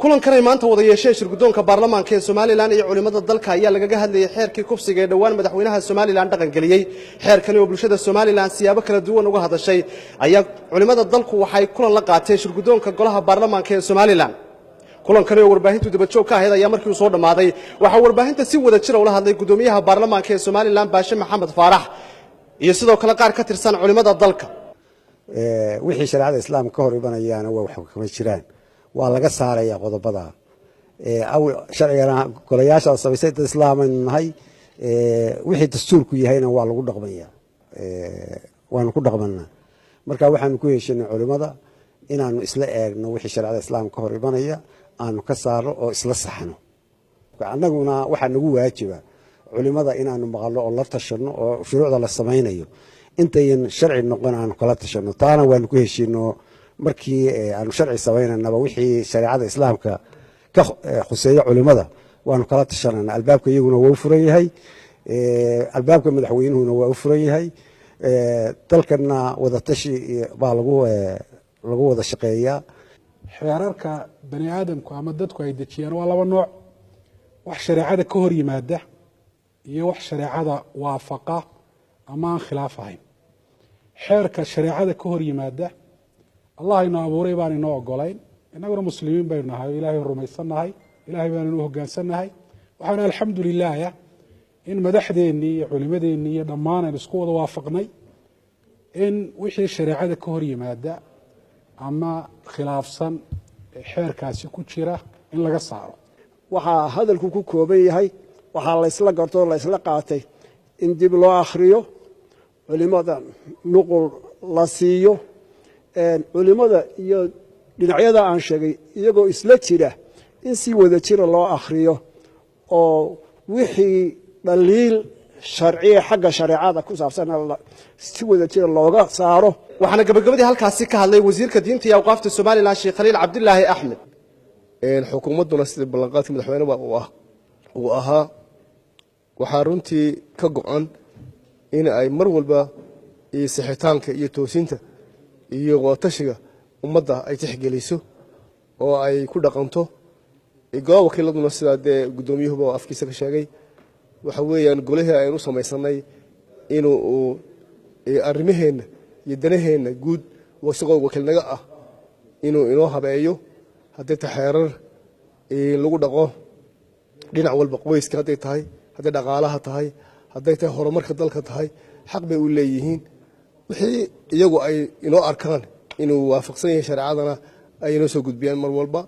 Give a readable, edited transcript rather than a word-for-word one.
kulankan ay maanta wada yeesheen shirgudoonka baarlamaanka ee Soomaaliland iyo culimada dalka ayaa lagaga hadlayay xeerkii kufsiga ee dhawaan madaxweynaha Soomaaliland dhaqan galiyay xeerkani oo bulshada Soomaaliland siyaabo kala duwan uga hadashay ayaa culimada dalku waxay kulan la qaateen shirgudoonka golaha baarlamaanka ee Soomaaliland kulankan oo warbaahintu dibadjoog ka ahayd ayaa markii uu soo dhamaaday waxa warbaahinta si wada jir ula hadlay gudoomiyaha baarlamaanka ee Soomaaliland Baashe Maxamed Faarax iyo sidoo kale qaar ka tirsan culimada dalka wixii shariicada islaamka ka hor imanayana waa wax kama jiraan waa laga saaraya qodobada aw sharciga golayaasha sameysay islaaman nahay wixii dastuurku yahayna waa lagu dhaqmaya waanu ku dhaqmanaa marka waxaanu ku heshinay culimada inaanu isla eegno wixii shariicada islaamka ka hor imanaya aanu ka saaro oo isla saxno annaguna waxa nagu waajiba culimada inaanu maqalno oo la tashano oo shuruucda la samaynayo intayn sharci noqon aanu kala tashano taana waanu ku heshino markii aanu sharci sameynanaba wixii shariicada islaamka ka khuseeyo culimada waanu kala tashanana albaabka iyaguna waa u furan yahay albaabka madaxweynuhuna waa u furan yahay dalkana wada tashi baa lagu wada shaqeeyaa xeerarka bani aadamku ama dadku ay dejiyaan waa laba nooc wax shariicada ka hor yimaada iyo wax shariicada waafaqa ama aan khilaaf ahayn xeerka shariicada ka hor yimaada allah inoo abuuray baan inoo ogolayn innaguna muslimiin baynu nahay ilaahay rumaysannahay ilaahay baanu u hoggaansannahay waxaana alxamdulilah in madaxdeennii iyo culimadeennii iyo dhammaan aynu isku wada waafaqnay in wixii shariicada ka hor yimaada ama khilaafsan xeerkaasi ku jira in laga saaro waxaa hadalku ku kooban yahay waxaa la isla garto la isla qaatay in dib loo akhriyo culimada nuqul la siiyo culimada iyo dhinacyada aan sheegay iyagoo isla jira in si wada jira loo akhriyo oo wixii dhaliil sharciye xagga shariicada ku saabsan si wada jira looga saaro waxaana gabagabadii halkaasi ka hadlay wasiirka diinta iyo awqaafta Soomaaliland Sheekh Khaliil Cabdillaahi Axmed xukuumaduna sida ballanqaadka madaxweynaha uu ahaa waxaa runtii ka go'an in ay mar walba iyo sixitaanka iyo toosinta iyo wadatashiga ummadda ay tixgeliso oo ay ku dhaqanto golaha wakiiladuna sida gudoomiyuhuba afkiisa ka sheegay waxa weeyaan golihii aynu samaysanay inuu arrimaheena iyo danaheena guud isagoo wakiilnaga ah inuu inoo habeeyo haddii taxeerar lagu dhaqo dhinac walba qoyska hadday tahay hadday dhaqaalaha tahay hadday tahay horumarka dalka tahay xaq bay u leeyihiin wixii iyagu ay inoo arkaan inuu waafaqsan yahay shariicadana ay inoo soo gudbiyaan mar walba